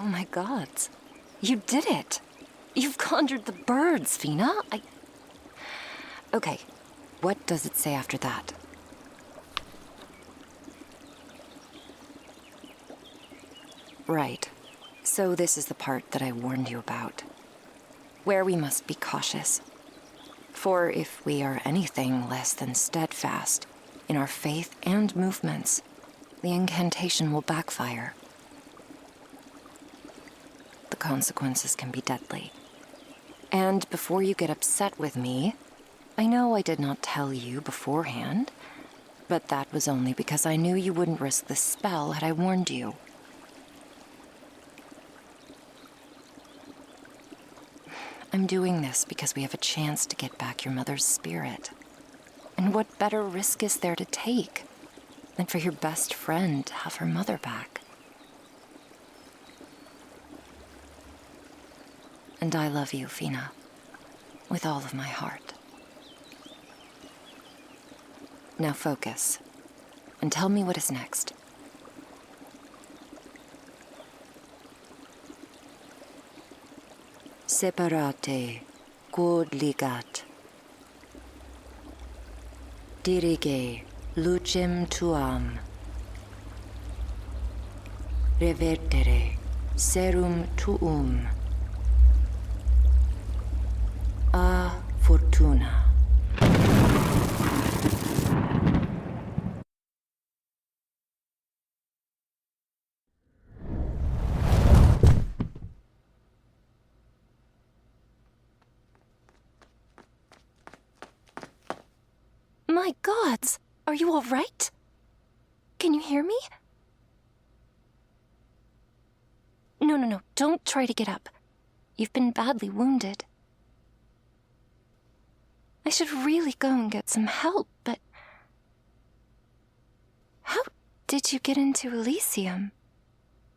Oh my God. You did it. You've conjured the birds, Fina. Okay, what does it say after that? Right. So this is the part that I warned you about. Where we must be cautious. For if we are anything less than steadfast in our faith and movements, the incantation will backfire. The consequences can be deadly. And before you get upset with me, I know I did not tell you beforehand, but that was only because I knew you wouldn't risk the spell had I warned you. I'm doing this because we have a chance to get back your mother's spirit. And what better risk is there to take than for your best friend to have her mother back? And I love you, Fina, with all of my heart. Now focus, and tell me what is next. Separate, quod ligat. Dirige, lucem tuam. Revertere, serum tuum. A fortuna. My gods, are you all right? Can you hear me? No, don't try to get up. You've been badly wounded. I should really go and get some help, but... How did you get into Elysium?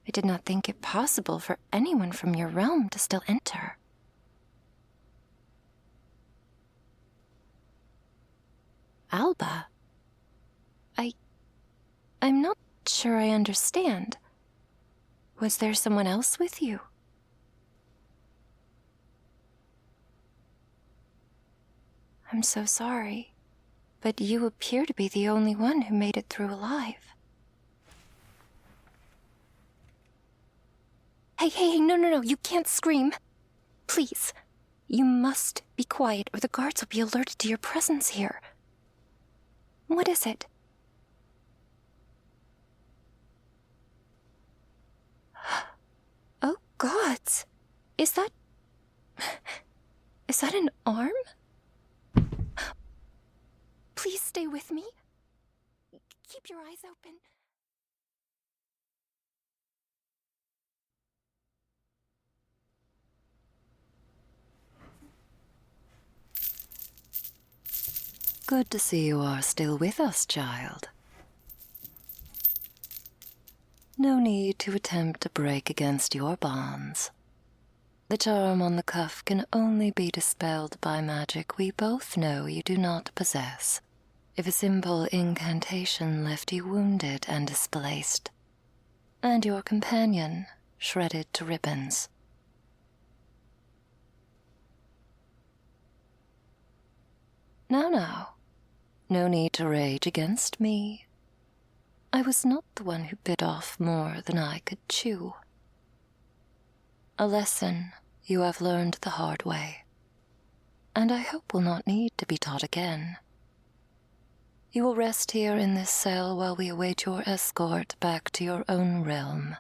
I did not think it possible for anyone from your realm to still enter. Alba? I'm not sure I understand. Was there someone else with you? I'm so sorry, but you appear to be the only one who made it through alive. Hey, no, you can't scream. Please, you must be quiet or the guards will be alerted to your presence here. What is it? Oh, gods. Is that an arm? Please stay with me. Keep your eyes open. Good to see you are still with us, child. No need to attempt to break against your bonds. The charm on the cuff can only be dispelled by magic we both know you do not possess. If a simple incantation left you wounded and displaced, and your companion shredded to ribbons. Now, no need to rage against me. I was not the one who bit off more than I could chew. A lesson you have learned the hard way, and I hope will not need to be taught again. You will rest here in this cell while we await your escort back to your own realm.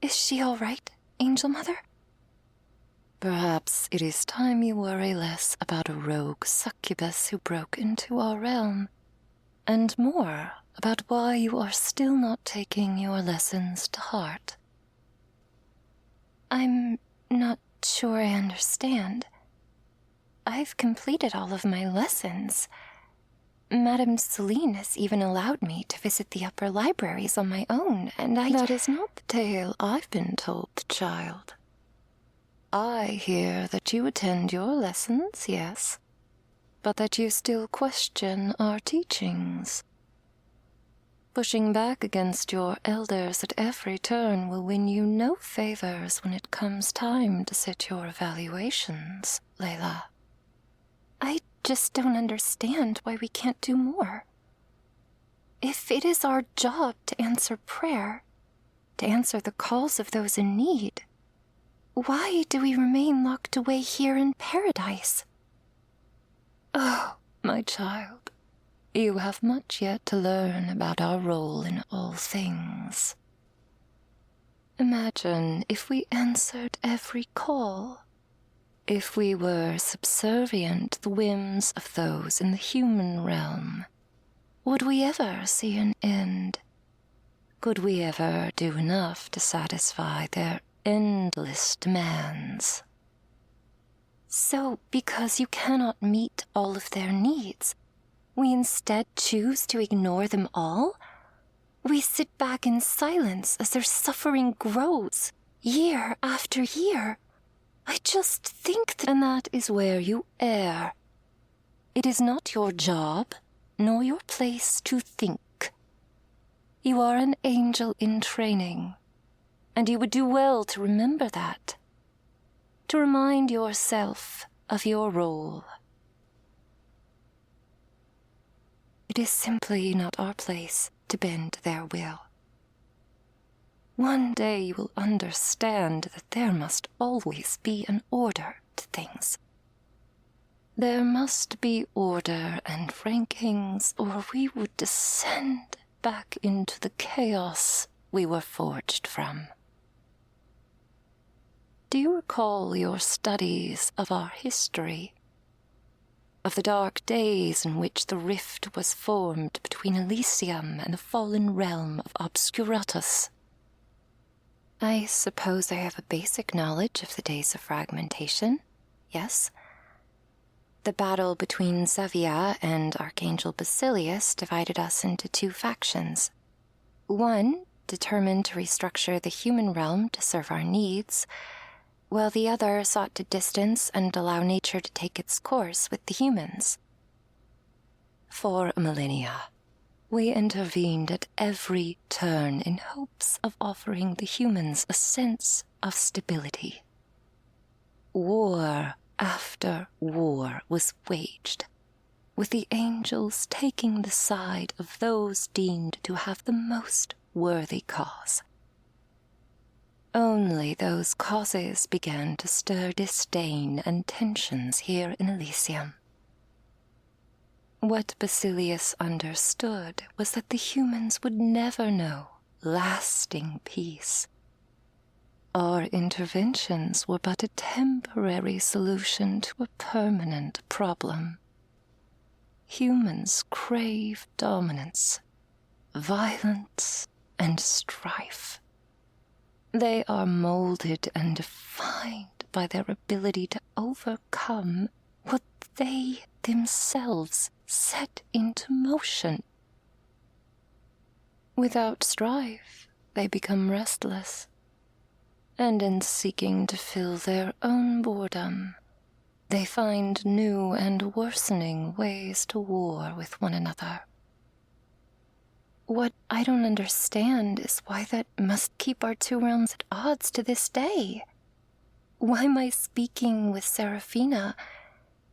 Is she all right, Angel Mother? Perhaps it is time you worry less about a rogue succubus who broke into our realm, and more about why you are still not taking your lessons to heart. I'm not sure I understand. I've completed all of my lessons. Madame Celine has even allowed me to visit the upper libraries on my own, and That is not the tale I've been told, child. I hear that you attend your lessons, yes, but that you still question our teachings. Pushing back against your elders at every turn will win you no favors when it comes time to sit your evaluations, Layla. I just don't understand why we can't do more. If it is our job to answer prayer, to answer the calls of those in need, why do we remain locked away here in paradise? Oh, my child, you have much yet to learn about our role in all things. Imagine if we answered every call, if we were subservient to the whims of those in the human realm. Would we ever see an end? Could we ever do enough to satisfy their endless demands? So, because you cannot meet all of their needs, we instead choose to ignore them all? We sit back in silence as their suffering grows, year after year. I just think that... And that is where you err. It is not your job, nor your place to think. You are an angel in training, and you would do well to remember that, to remind yourself of your role. It is simply not our place to bend their will. One day you will understand that there must always be an order to things. There must be order and rankings, or we would descend back into the chaos we were forged from. Do you recall your studies of our history? Of the dark days in which the rift was formed between Elysium and the fallen realm of Obscuratus? I suppose I have a basic knowledge of the days of fragmentation, yes? The battle between Xavia and Archangel Basilius divided us into two factions. One determined to restructure the human realm to serve our needs, while the other sought to distance and allow nature to take its course with the humans. For millennia, we intervened at every turn in hopes of offering the humans a sense of stability. War after war was waged, with the angels taking the side of those deemed to have the most worthy cause. Only those causes began to stir disdain and tensions here in Elysium. What Basilius understood was that the humans would never know lasting peace. Our interventions were but a temporary solution to a permanent problem. Humans crave dominance, violence, and strife. They are molded and defined by their ability to overcome what they themselves set into motion. Without strife, they become restless, and in seeking to fill their own boredom, they find new and worsening ways to war with one another. What I don't understand is why that must keep our two realms at odds to this day. Why my speaking with Seraphina,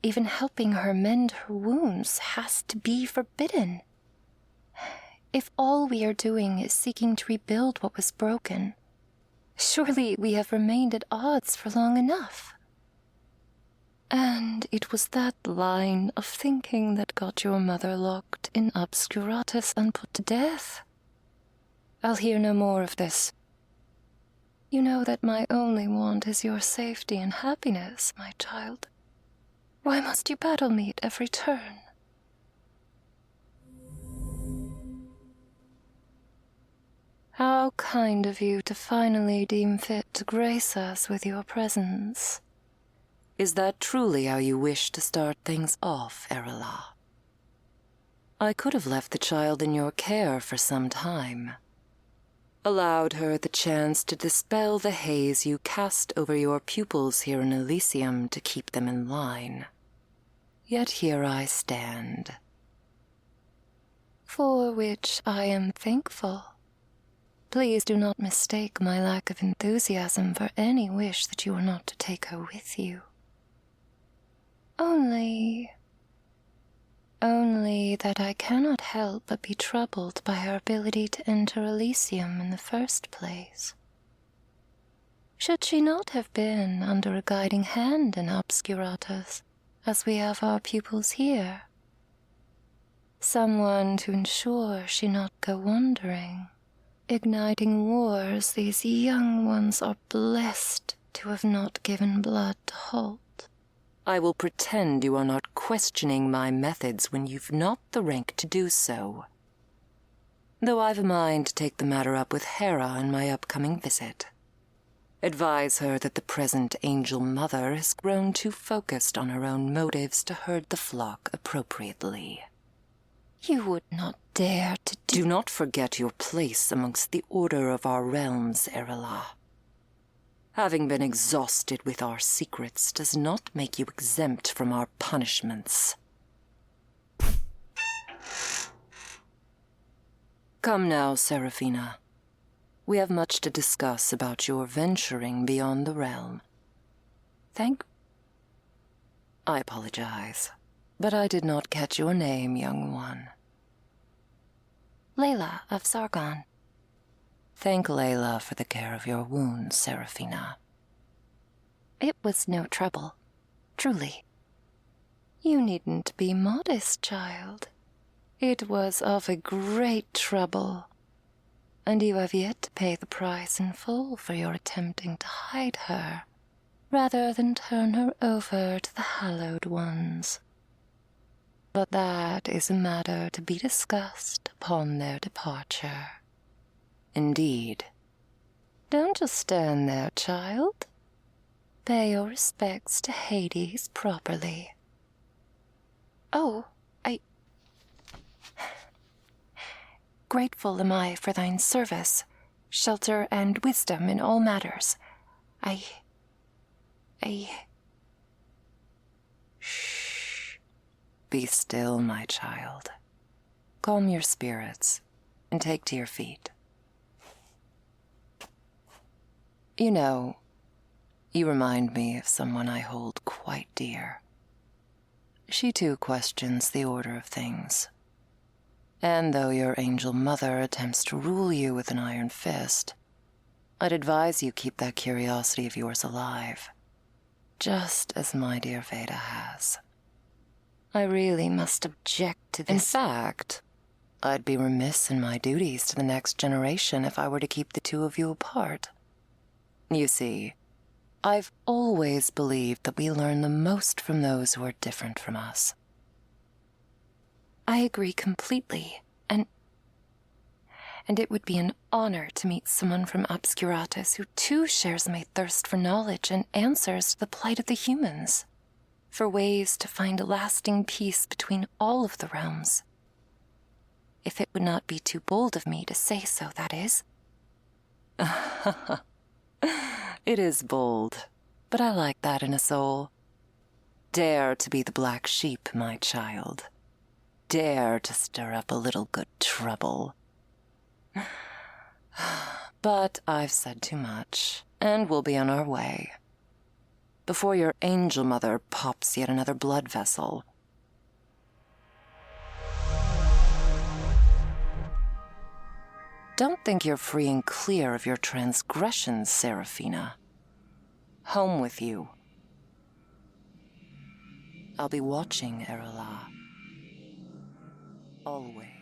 even helping her mend her wounds, has to be forbidden. If all we are doing is seeking to rebuild what was broken, surely we have remained at odds for long enough. And it was that line of thinking that got your mother locked in Obscuratus and put to death. I'll hear no more of this. You know that my only want is your safety and happiness, my child. Why must you battle me at every turn? How kind of you to finally deem fit to grace us with your presence. Is that truly how you wish to start things off, Erila? I could have left the child in your care for some time. allowed her the chance to dispel the haze you cast over your pupils here in Elysium to keep them in line. Yet here I stand. For which I am thankful. Please do not mistake my lack of enthusiasm for any wish that you are not to take her with you. Only that I cannot help but be troubled by her ability to enter Elysium in the first place. Should she not have been under a guiding hand in Obscuratus, as we have our pupils here? Someone to ensure she not go wandering, igniting wars these young ones are blessed to have not given blood to halt. I will pretend you are not questioning my methods when you've not the rank to do so. Though I've a mind to take the matter up with Hera in my upcoming visit. Advise her that the present angel mother has grown too focused on her own motives to herd the flock appropriately. You would not dare to do not forget your place amongst the order of our realms, Erila. Having been exhausted with our secrets does not make you exempt from our punishments. Come now, Seraphina. We have much to discuss about your venturing beyond the realm. I apologize, but I did not catch your name, young one. Layla of Sargon. Thank Layla for the care of your wounds, Seraphina. It was no trouble, truly. You needn't be modest, child. It was of a great trouble, and you have yet to pay the price in full for your attempting to hide her, rather than turn her over to the hallowed ones. But that is a matter to be discussed upon their departure. Indeed. Don't just stand there, child. Pay your respects to Hades properly. Oh, Grateful am I for thine service, shelter, and wisdom in all matters. Shh. Be still, my child. Calm your spirits and take to your feet. You know, you remind me of someone I hold quite dear. She too questions the order of things. And though your angel mother attempts to rule you with an iron fist, I'd advise you keep that curiosity of yours alive, just as my dear Veda has. I really must object to this. In fact, I'd be remiss in my duties to the next generation if I were to keep the two of you apart. You see, I've always believed that we learn the most from those who are different from us. I agree completely, and it would be an honor to meet someone from Obscuratus who too shares my thirst for knowledge and answers to the plight of the humans, for ways to find a lasting peace between all of the realms. If it would not be too bold of me to say so, that is. It is bold, but I like that in a soul. Dare to be the black sheep, my child. Dare to stir up a little good trouble. But I've said too much, and we'll be on our way. Before your angel mother pops yet another blood vessel. Don't think you're free and clear of your transgressions, Seraphina. Home with you. I'll be watching, Erila. Always.